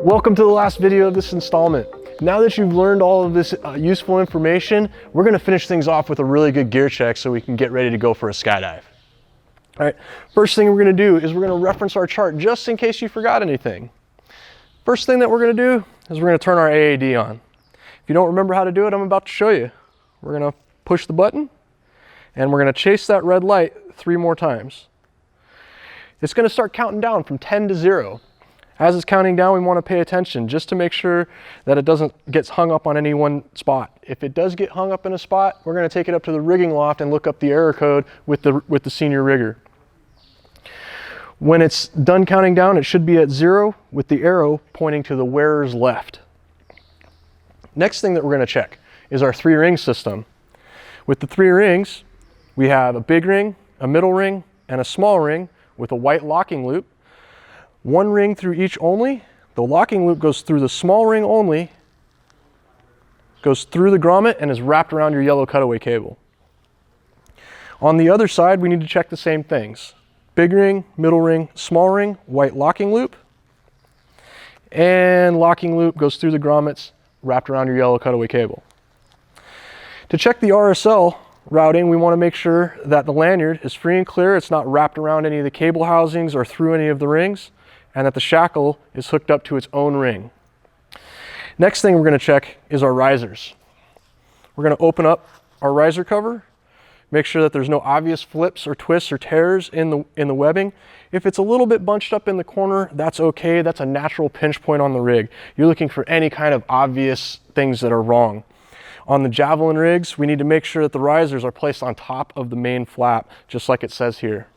Welcome to the last video of this installment. Now that you've learned all of this useful information, we're gonna finish things off with a really good gear check so we can get ready to go for a skydive. All right, first thing we're gonna do is we're gonna reference our chart just in case you forgot anything. First thing that we're gonna do is we're gonna turn our AAD on. If you don't remember how to do it, I'm about to show you. We're gonna push the button and we're gonna chase that red light 3 more times. It's gonna start counting down from 10 to 0. As it's counting down, we want to pay attention just to make sure that it doesn't get hung up on any one spot. If it does get hung up in a spot, we're going to take it up to the rigging loft and look up the error code with the senior rigger. When it's done counting down, it should be at 0 with the arrow pointing to the wearer's left. Next thing that we're going to check is our 3-ring system. With the 3 rings, we have a big ring, a middle ring, and a small ring with a white locking loop. 1 ring through each only. The locking loop goes through the small ring only, goes through the grommet, and is wrapped around your yellow cutaway cable. On the other side, we need to check the same things. Big ring, middle ring, small ring, white locking loop, and locking loop goes through the grommets, wrapped around your yellow cutaway cable. To check the RSL routing, we want to make sure that the lanyard is free and clear, it's not wrapped around any of the cable housings or through any of the rings, and that the shackle is hooked up to its own ring. Next thing we're going to check is our risers. We're going to open up our riser cover, make sure that there's no obvious flips or twists or tears in the webbing. If it's a little bit bunched up in the corner, that's okay. That's a natural pinch point on the rig. You're looking for any kind of obvious things that are wrong. On the Javelin rigs, we need to make sure that the risers are placed on top of the main flap, just like it says here.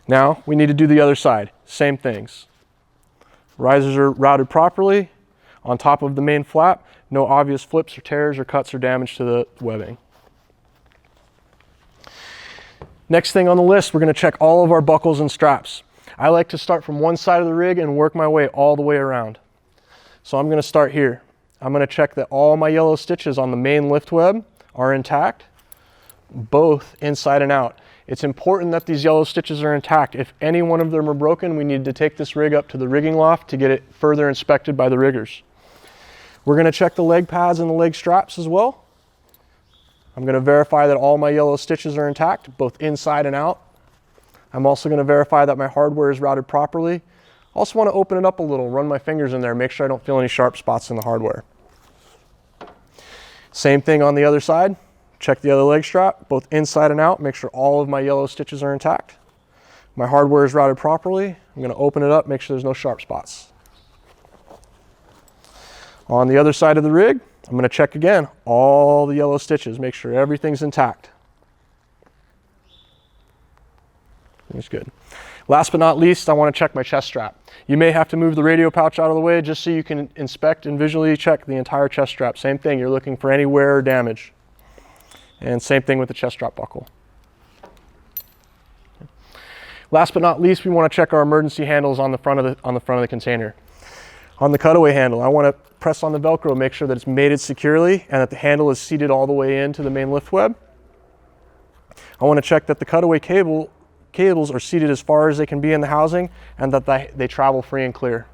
Now, we need to do the other side. Same things. Risers are routed properly on top of the main flap. No obvious flips or tears or cuts or damage to the webbing. Next thing on the list, we're going to check all of our buckles and straps. I like to start from one side of the rig and work my way all the way around. So I'm going to start here. I'm going to check that all my yellow stitches on the main lift web are intact, both inside and out. It's important that these yellow stitches are intact. If any one of them are broken, we need to take this rig up to the rigging loft to get it further inspected by the riggers. We're going to check the leg pads and the leg straps as well. I'm going to verify that all my yellow stitches are intact, both inside and out. I'm also going to verify that my hardware is routed properly. Also want to open it up a little, run my fingers in there, make sure I don't feel any sharp spots in the hardware. Same thing on the other side. Check the other leg strap, both inside and out, make sure all of my yellow stitches are intact. My hardware is routed properly. I'm going to open it up, make sure there's no sharp spots. On the other side of the rig, I'm going to check again all the yellow stitches, make sure everything's intact. That's good. Last but not least, I want to check my chest strap. You may have to move the radio pouch out of the way just so you can inspect and visually check the entire chest strap. Same thing, you're looking for any wear or damage. And same thing with the chest strap buckle. Last but not least, we want to check our emergency handles on the front of the container. On the cutaway handle, I want to press on the Velcro, make sure that it's mated securely and that the handle is seated all the way into the main lift web. I want to check that the cutaway cables are seated as far as they can be in the housing and that they travel free and clear.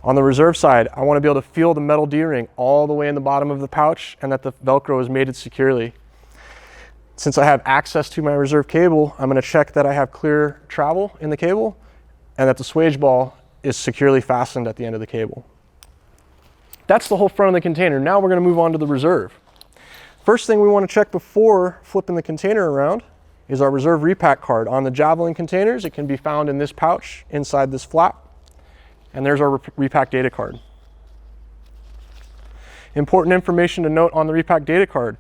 On the reserve side, I want to be able to feel the metal D-ring all the way in the bottom of the pouch and that the Velcro is mated securely. Since I have access to my reserve cable, I'm going to check that I have clear travel in the cable and that the swage ball is securely fastened at the end of the cable. That's the whole front of the container. Now we're going to move on to the reserve. First thing we want to check before flipping the container around is our reserve repack card. On the Javelin containers, it can be found in this pouch inside this flap. And there's our repack data card. Important information to note on the repack data card.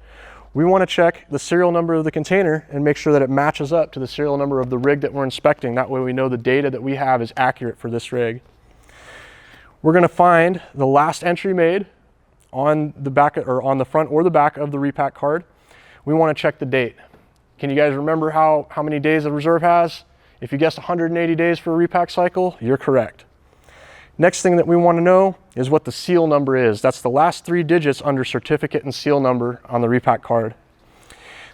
We want to check the serial number of the container and make sure that it matches up to the serial number of the rig that we're inspecting. That way we know the data that we have is accurate for this rig. We're going to find the last entry made on the back or on the front or the back of the repack card. We want to check the date. Can you guys remember how many days a reserve has? If you guessed 180 days for a repack cycle, you're correct. Next thing that we want to know is what the seal number is. That's the last 3 digits under certificate and seal number on the repack card.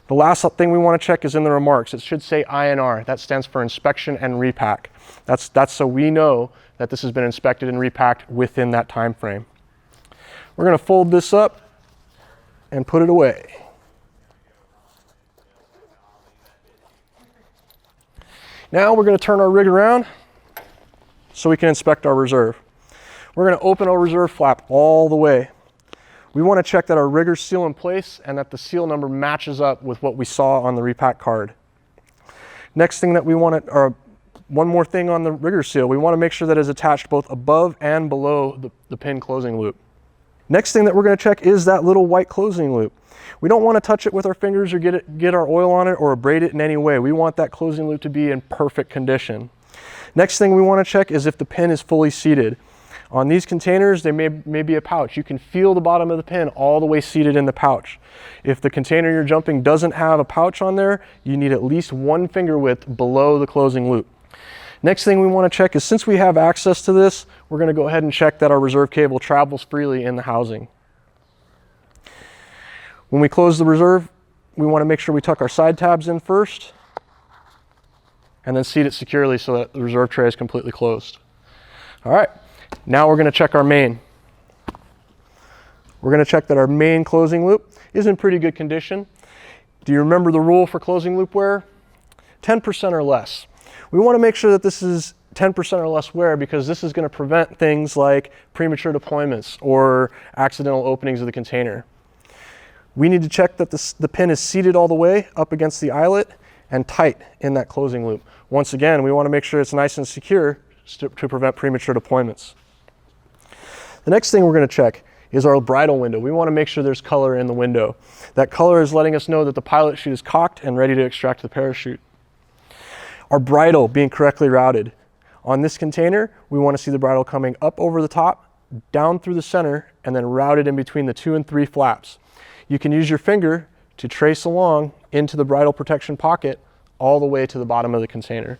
The last thing we want to check is in the remarks. It should say INR. That stands for inspection and repack. That's so we know that this has been inspected and repacked within that time frame. We're going to fold this up and put it away. Now we're going to turn our rig around so we can inspect our reserve. We're going to open our reserve flap all the way. We want to check that our rigger's seal in place and that the seal number matches up with what we saw on the repack card. Next thing that we want to, or one more thing on the rigger seal, we want to make sure that it's attached both above and below the pin closing loop. Next thing that we're going to check is that little white closing loop. We don't want to touch it with our fingers or get our oil on it or abrade it in any way. We want that closing loop to be in perfect condition. Next thing we want to check is if the pin is fully seated. On these containers, there may be a pouch. You can feel the bottom of the pin all the way seated in the pouch. If the container you're jumping doesn't have a pouch on there, you need at least 1 finger width below the closing loop. Next thing we want to check is, since we have access to this, we're going to go ahead and check that our reserve cable travels freely in the housing. When we close the reserve, we want to make sure we tuck our side tabs in first and then seat it securely so that the reserve tray is completely closed. All right. Now we're going to check our main. We're going to check that our main closing loop is in pretty good condition. Do you remember the rule for closing loop wear? 10% or less. We want to make sure that this is 10% or less wear because this is going to prevent things like premature deployments or accidental openings of the container. We need to check that the pin is seated all the way up against the eyelet and tight in that closing loop. Once again, we want to make sure it's nice and secure to prevent premature deployments. The next thing we're going to check is our bridle window. We want to make sure there's color in the window. That color is letting us know that the pilot chute is cocked and ready to extract the parachute. Our bridle being correctly routed. On this container, we want to see the bridle coming up over the top, down through the center, and then routed in between the 2 and 3 flaps. You can use your finger to trace along into the bridle protection pocket all the way to the bottom of the container.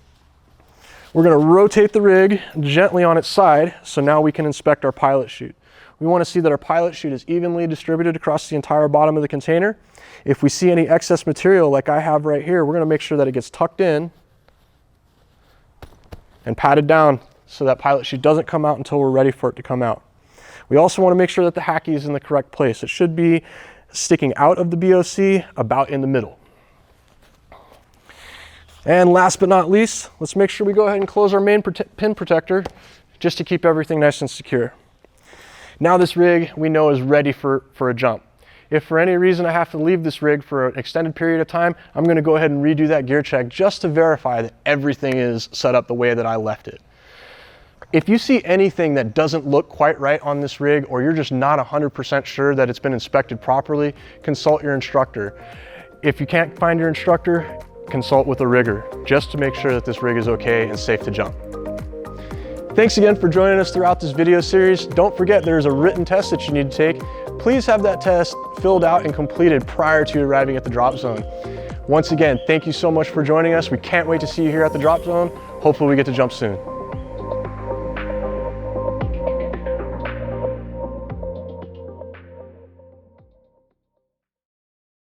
We're going to rotate the rig gently on its side, so now we can inspect our pilot chute. We want to see that our pilot chute is evenly distributed across the entire bottom of the container. If we see any excess material like I have right here, we're going to make sure that it gets tucked in and patted down so that pilot chute doesn't come out until we're ready for it to come out. We also want to make sure that the hacky is in the correct place. It should be sticking out of the BOC about in the middle. And last but not least, let's make sure we go ahead and close our main pin protector just to keep everything nice and secure. Now this rig we know is ready for a jump. If for any reason I have to leave this rig for an extended period of time, I'm going to go ahead and redo that gear check just to verify that everything is set up the way that I left it. If you see anything that doesn't look quite right on this rig, or you're just not 100% sure that it's been inspected properly, consult your instructor. If you can't find your instructor, consult with a rigger just to make sure that this rig is okay and safe to jump. Thanks again for joining us throughout this video series. Don't forget there's a written test that you need to take. Please have that test filled out and completed prior to arriving at the drop zone. Once again, thank you so much for joining us. We can't wait to see you here at the drop zone. Hopefully we get to jump soon.